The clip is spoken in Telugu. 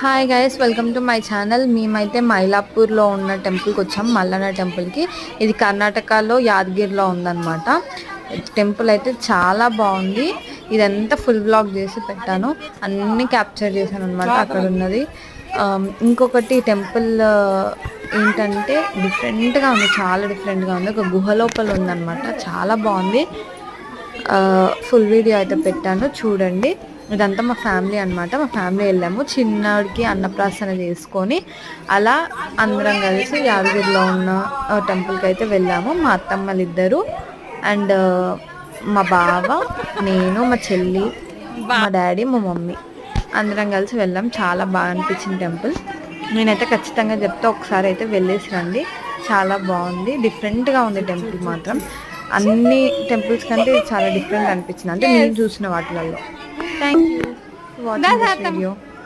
Hi guys, welcome to my channel. మేమైతే మైలాపూర్లో ఉన్న టెంపుల్కి వచ్చాం, మల్లన్న టెంపుల్కి. ఇది కర్ణాటకలో యాదగిరిలో ఉందన్నమాట. టెంపుల్ అయితే చాలా బాగుంది. ఇదంతా ఫుల్ బ్లాగ్ చేసి పెట్టాను, అన్నీ క్యాప్చర్ చేశాను అనమాట అక్కడ ఉన్నది. ఇంకొకటి టెంపుల్ ఏంటంటే డిఫరెంట్గా ఉంది, చాలా డిఫరెంట్గా ఉంది. ఒక గుహ లోపల ఉందన్నమాట, చాలా బాగుంది. ఫుల్ వీడియో అయితే పెట్టాను, చూడండి. ఇదంతా మా ఫ్యామిలీ అనమాట. మా ఫ్యామిలీ వెళ్ళాము, చిన్నడికి అన్నప్రాసన చేసుకొని అలా అందరం కలిసి యాదగిరిలో ఉన్న టెంపుల్కి అయితే వెళ్ళాము. మా అత్తమ్మలు ఇద్దరు అండ్ మా బావ, నేను, మా చెల్లి, మా డాడీ, మా మమ్మీ అందరం కలిసి వెళ్ళాం. చాలా బాగా అనిపించింది టెంపుల్. నేనైతే ఖచ్చితంగా చెప్తే ఒకసారి అయితే వెళ్ళేసి రండి, చాలా బాగుంది. డిఫరెంట్గా ఉంది టెంపుల్ మాత్రం. అన్ని టెంపుల్స్ కంటే చాలా డిఫరెంట్ అనిపించింది, అంటే నేను చూసిన వాటిలలో. Thank you for watching this video.